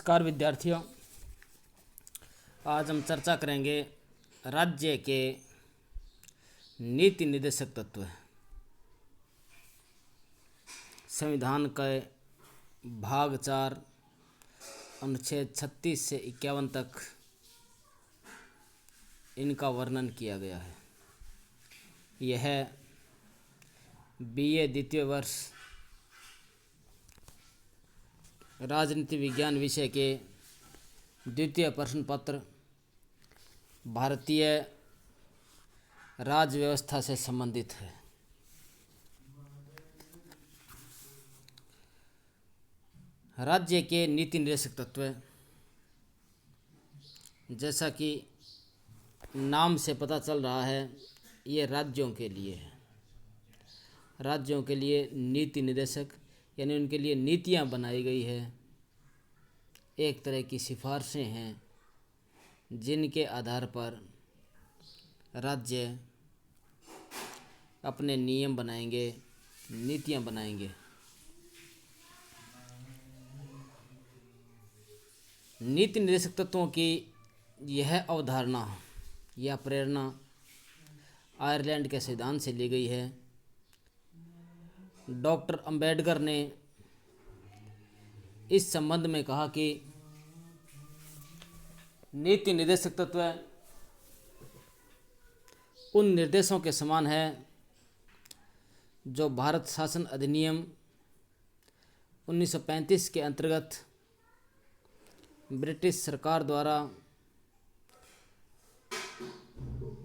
नमस्कार विद्यार्थियों। आज हम चर्चा करेंगे राज्य के नीति निर्देशक तत्व। संविधान के भाग 4 अनुच्छेद 36 से 51 तक इनका वर्णन किया गया है। यह BA द्वितीय वर्ष राजनीति विज्ञान विषय के द्वितीय प्रश्न पत्र भारतीय राज्य व्यवस्था से संबंधित है। राज्य के नीति निर्देशक तत्व, जैसा कि नाम से पता चल रहा है, ये राज्यों के लिए है। राज्यों के लिए नीति निर्देशक यानी उनके लिए नीतियाँ बनाई गई है। एक तरह की सिफारिशें हैं जिनके आधार पर राज्य अपने नियम बनाएंगे, नीतियाँ बनाएंगे। नीति निर्देशक तत्वों की यह अवधारणा या प्रेरणा आयरलैंड के संविधान से ली गई है। डॉक्टर अंबेडकर ने इस संबंध में कहा कि नीति निर्देशक तत्व उन निर्देशों के समान है जो भारत शासन अधिनियम 1935 के अंतर्गत ब्रिटिश सरकार द्वारा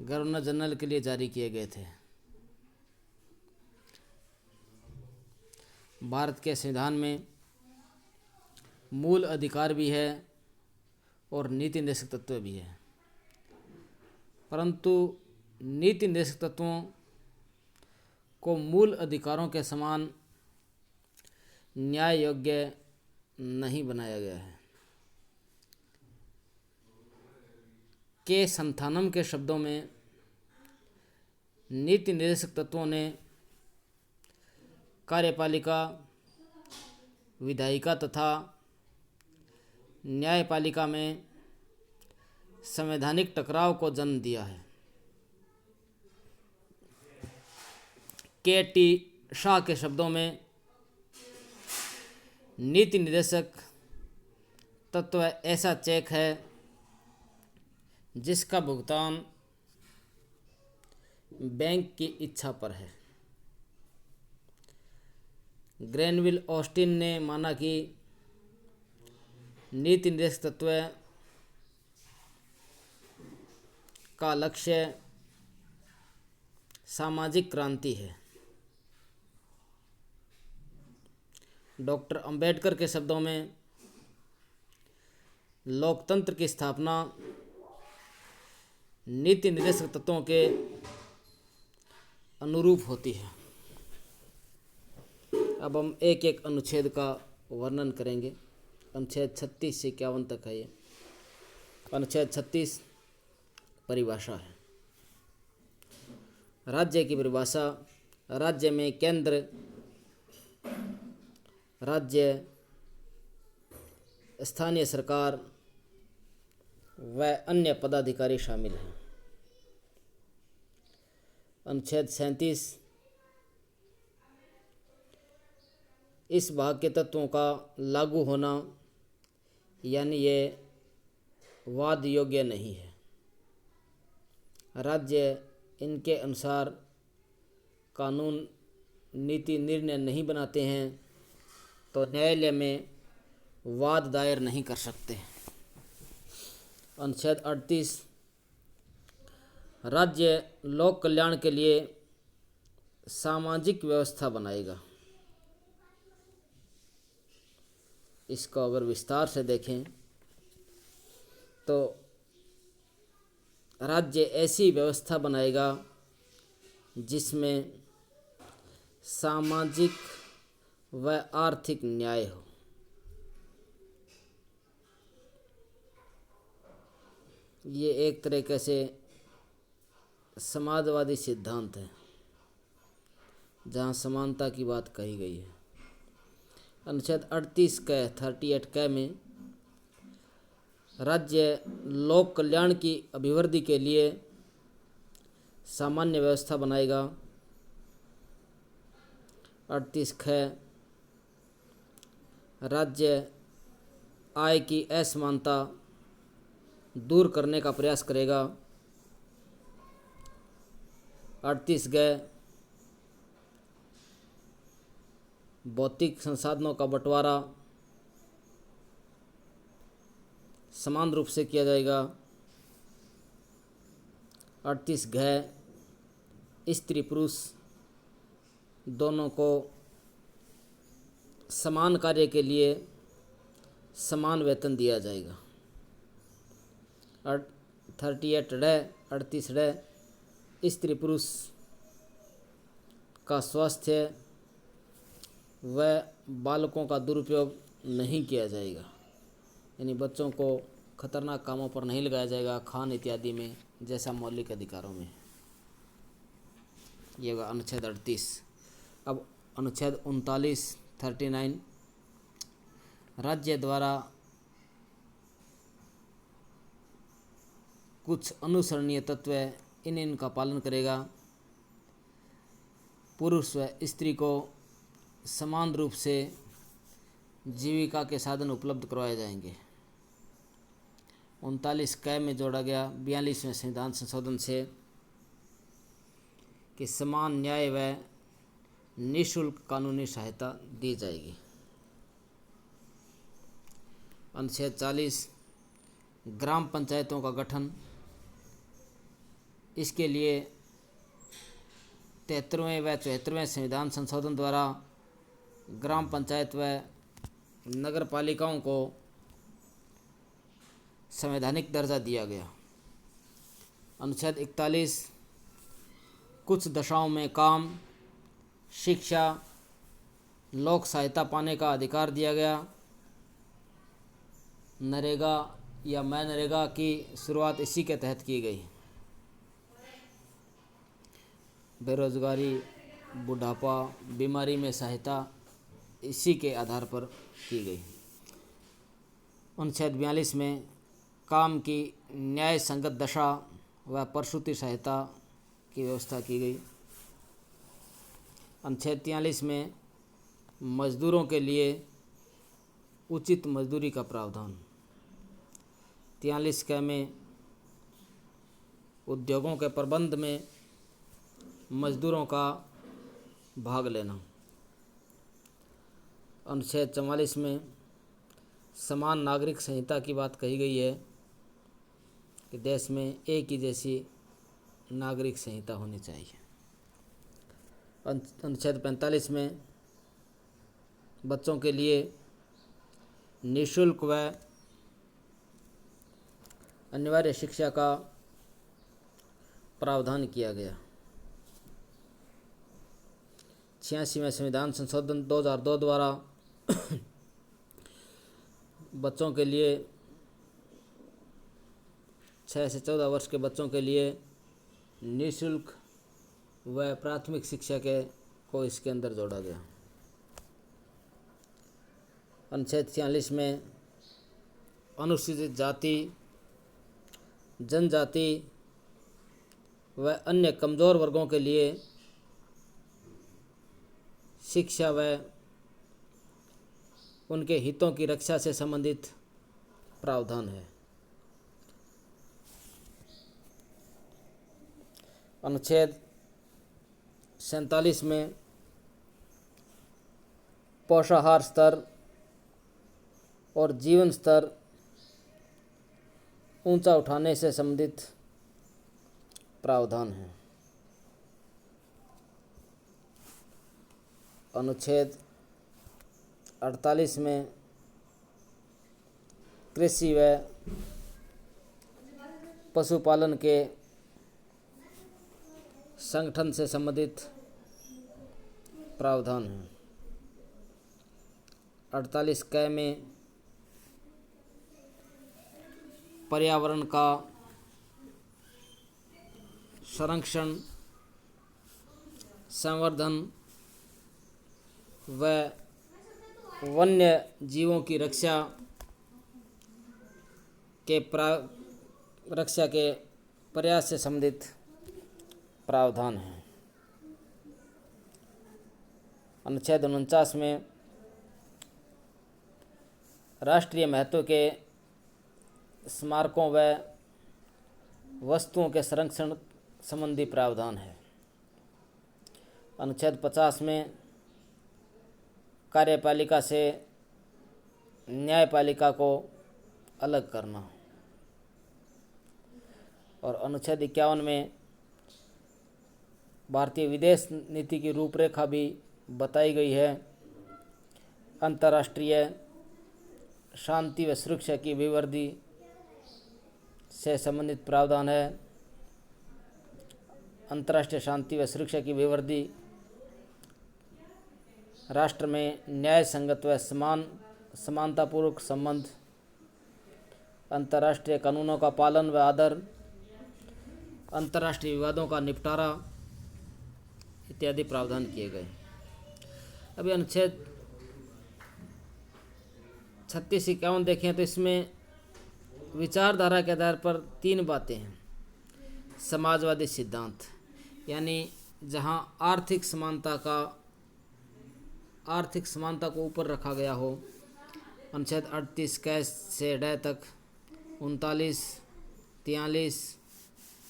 गवर्नर जनरल के लिए जारी किए गए थे। भारत के संविधान में मूल अधिकार भी है और नीति निर्देशक तत्व भी है, परंतु नीति निर्देशक तत्वों को मूल अधिकारों के समान न्याय योग्य नहीं बनाया गया है। के संथानम के शब्दों में नीति निर्देशक तत्वों ने कार्यपालिका, विधायिका तथा न्यायपालिका में संवैधानिक टकराव को जन्म दिया है। KT शाह के शब्दों में नीति निर्देशक तत्व ऐसा चेक है जिसका भुगतान बैंक की इच्छा पर है। ग्रेनविल ऑस्टिन ने माना कि नीति निर्देशक तत्व का लक्ष्य सामाजिक क्रांति है। डॉक्टर अंबेडकर के शब्दों में लोकतंत्र की स्थापना नीति निर्देशक तत्वों के अनुरूप होती है। अब हम एक एक अनुच्छेद का वर्णन करेंगे। अनुच्छेद 36 से 51 तक है ये। अनुच्छेद 36 परिभाषा है। राज्य की परिभाषा: राज्य में केंद्र, राज्य, स्थानीय सरकार व अन्य पदाधिकारी शामिल हैं। अनुच्छेद 37 इस भाग के तत्वों का लागू होना यानी ये वाद योग्य नहीं है। राज्य इनके अनुसार कानून, नीति, निर्णय नहीं बनाते हैं तो न्यायालय में वाद दायर नहीं कर सकते। अनुच्छेद 38 राज्य लोक कल्याण के लिए सामाजिक व्यवस्था बनाएगा। इसको अगर विस्तार से देखें तो राज्य ऐसी व्यवस्था बनाएगा जिसमें सामाजिक व आर्थिक न्याय हो। ये एक तरीके से समाजवादी सिद्धांत है जहाँ समानता की बात कही गई है। अनुच्छेद 38 क 38 क में राज्य लोक कल्याण की अभिवृद्धि के लिए सामान्य व्यवस्था बनाएगा। 38 ख राज्य आय की असमानता दूर करने का प्रयास करेगा। 38 ग भौतिक संसाधनों का बंटवारा समान रूप से किया जाएगा। 38 घ स्त्री पुरुष दोनों को समान कार्य के लिए समान वेतन दिया जाएगा। 38 ड 38 ड स्त्री पुरुष का स्वास्थ्य व बालकों का दुरुपयोग नहीं किया जाएगा, यानी बच्चों को खतरनाक कामों पर नहीं लगाया जाएगा, खान इत्यादि में, जैसा मौलिक अधिकारों में। ये होगा अनुच्छेद 38। अब अनुच्छेद 39 राज्य द्वारा कुछ अनुसरणीय तत्व इनका पालन करेगा। पुरुष व स्त्री को समान रूप से जीविका के साधन उपलब्ध करवाए जाएंगे। 39 क में जोड़ा गया 42वें संविधान संशोधन से कि समान न्याय व निःशुल्क कानूनी सहायता दी जाएगी। अनुच्छेद 40 ग्राम पंचायतों का गठन, इसके लिए 73वें व 74वें संविधान संशोधन द्वारा ग्राम पंचायत व नगर पालिकाओं को संवैधानिक दर्जा दिया गया। अनुच्छेद 41 कुछ दशाओं में काम, शिक्षा, लोक सहायता पाने का अधिकार दिया गया। नरेगा या मनरेगा की शुरुआत इसी के तहत की गई। बेरोजगारी, बुढ़ापा, बीमारी में सहायता इसी के आधार पर की गई। अनुच्छेद 42 में काम की न्याय संगत दशा व प्रसूति सहायता की व्यवस्था की गई। अनुच्छेद 43 में मजदूरों के लिए उचित मजदूरी का प्रावधान। 43 क में उद्योगों के प्रबंध में मजदूरों का भाग लेना। अनुच्छेद 44 में समान नागरिक संहिता की बात कही गई है कि देश में एक ही जैसी नागरिक संहिता होनी चाहिए। अनुच्छेद 45 में बच्चों के लिए निःशुल्क व अनिवार्य शिक्षा का प्रावधान किया गया। 86वें संविधान संशोधन 2002 द्वारा बच्चों के लिए 6 से 14 वर्ष के बच्चों के लिए निःशुल्क व प्राथमिक शिक्षा को इसके अंदर जोड़ा गया। अनुच्छेद 46 में अनुसूचित जाति, जनजाति व अन्य कमज़ोर वर्गों के लिए शिक्षा व उनके हितों की रक्षा से संबंधित प्रावधान है। अनुच्छेद 47 में पोषाहार स्तर और जीवन स्तर ऊंचा उठाने से संबंधित प्रावधान है। अनुच्छेद 48 में कृषि व पशुपालन के संगठन से संबंधित प्रावधान है। 48 क में पर्यावरण का संरक्षण, संवर्धन व वन्य जीवों की रक्षा के रक्षा के प्रयास से संबंधित प्रावधान है। अनुच्छेद 49 में राष्ट्रीय महत्व के स्मारकों व वस्तुओं के संरक्षण संबंधी प्रावधान है। अनुच्छेद 50 में कार्यपालिका से न्यायपालिका को अलग करना, और अनुच्छेद 51 में भारतीय विदेश नीति की रूपरेखा भी बताई गई है। अंतर्राष्ट्रीय शांति व सुरक्षा की अभिवृद्धि से संबंधित प्रावधान है। अंतर्राष्ट्रीय शांति व सुरक्षा की अभिवृद्धि राष्ट्र में न्याय संगत व समानतापूर्वक संबंध, अंतर्राष्ट्रीय कानूनों का पालन व आदर, अंतर्राष्ट्रीय विवादों का निपटारा इत्यादि प्रावधान किए गए। अभी अनुच्छेद 36-51 देखें तो इसमें विचारधारा के आधार पर 3 बातें हैं। समाजवादी सिद्धांत, यानी जहां आर्थिक समानता को ऊपर रखा गया हो। अनुच्छेद 38 कैस से ड तक 39, 43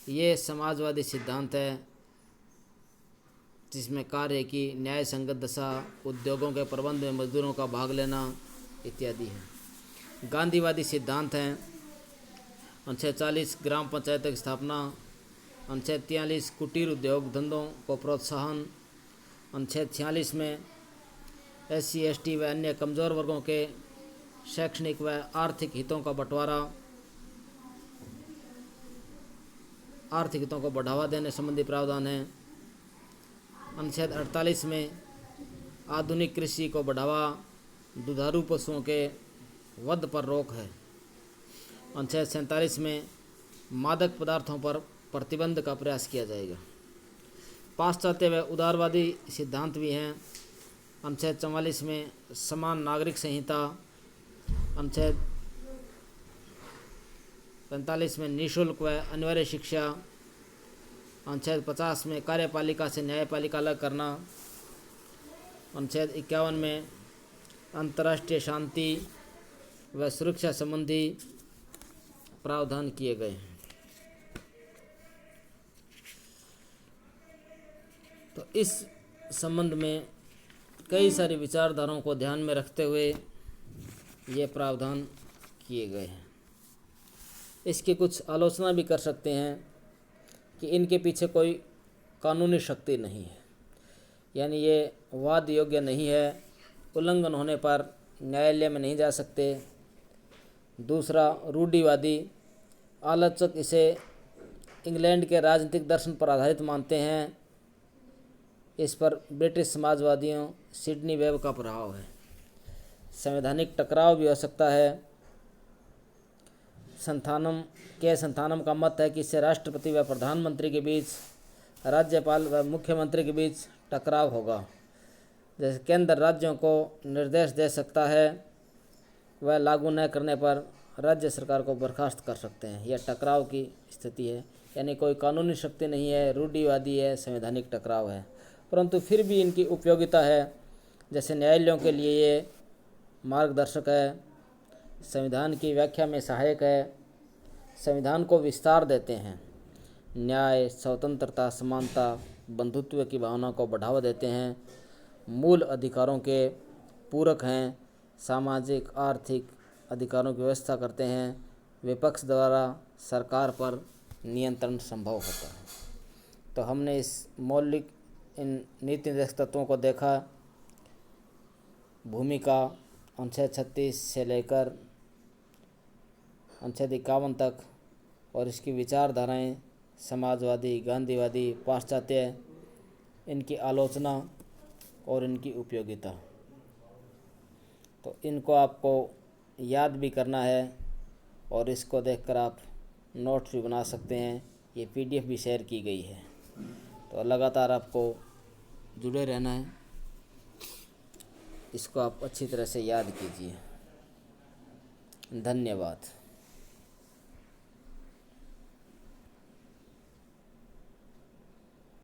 ये समाजवादी सिद्धांत है, जिसमें कार्य की न्याय संगत दशा, उद्योगों के प्रबंध में मजदूरों का भाग लेना इत्यादि है। गांधीवादी सिद्धांत हैं। अनुच्छेद 40 ग्राम पंचायतों की स्थापना, अनुच्छेद 43 कुटीर उद्योग धंधों को प्रोत्साहन, अनुच्छेद 46 में SC ST व अन्य कमज़ोर वर्गों के शैक्षणिक व आर्थिक हितों का बंटवारा, आर्थिक हितों को बढ़ावा देने संबंधी प्रावधान है। अनुच्छेद 48 में आधुनिक कृषि को बढ़ावा, दुधारू पशुओं के वध पर रोक है। अनुच्छेद 47 में मादक पदार्थों पर प्रतिबंध का प्रयास किया जाएगा। पाश्चात्य व उदारवादी सिद्धांत भी हैं। अनुच्छेद 44 में समान नागरिक संहिता, अनुच्छेद 45 में निःशुल्क व अनिवार्य शिक्षा, अनुच्छेद 50 में कार्यपालिका से न्यायपालिका अलग करना, अनुच्छेद 51 में अंतर्राष्ट्रीय शांति व सुरक्षा संबंधी प्रावधान किए गए हैं। तो इस संबंध में कई सारी विचारधाराओं को ध्यान में रखते हुए ये प्रावधान किए गए हैं। इसकी कुछ आलोचना भी कर सकते हैं कि इनके पीछे कोई कानूनी शक्ति नहीं है, यानी ये वाद योग्य नहीं है, उल्लंघन होने पर न्यायालय में नहीं जा सकते। दूसरा, रूढ़िवादी आलोचक इसे इंग्लैंड के राजनीतिक दर्शन पर आधारित मानते हैं। इस पर ब्रिटिश समाजवादियों सिडनी वेब का प्रभाव है। संवैधानिक टकराव भी हो सकता है। संथानम का मत है कि इससे राष्ट्रपति व प्रधानमंत्री के बीच, राज्यपाल व मुख्यमंत्री के बीच टकराव होगा। जैसे केंद्र राज्यों को निर्देश दे सकता है, वह लागू न करने पर राज्य सरकार को बर्खास्त कर सकते हैं। यह टकराव की स्थिति है, यानी कोई कानूनी शक्ति नहीं है, रूढ़िवादी है, संवैधानिक टकराव है, परंतु फिर भी इनकी उपयोगिता है। जैसे न्यायालयों के लिए ये मार्गदर्शक है, संविधान की व्याख्या में सहायक है, संविधान को विस्तार देते हैं, न्याय, स्वतंत्रता, समानता, बंधुत्व की भावना को बढ़ावा देते हैं, मूल अधिकारों के पूरक हैं, सामाजिक आर्थिक अधिकारों की व्यवस्था करते हैं, विपक्ष द्वारा सरकार पर नियंत्रण संभव होता है। तो हमने इस मौलिक इन नीति निर्देशक तत्वों को देखा। भूमिका अनुच्छेद 36 से लेकर अनुच्छेद 51 तक, और इसकी विचारधाराएं समाजवादी, गांधीवादी, पाश्चात्य, इनकी आलोचना और इनकी उपयोगिता। तो इनको आपको याद भी करना है और इसको देखकर आप नोट्स भी बना सकते हैं। ये PDF भी शेयर की गई है। तो लगातार आपको जुड़े रहना है, इसको आप अच्छी तरह से याद कीजिए। धन्यवाद।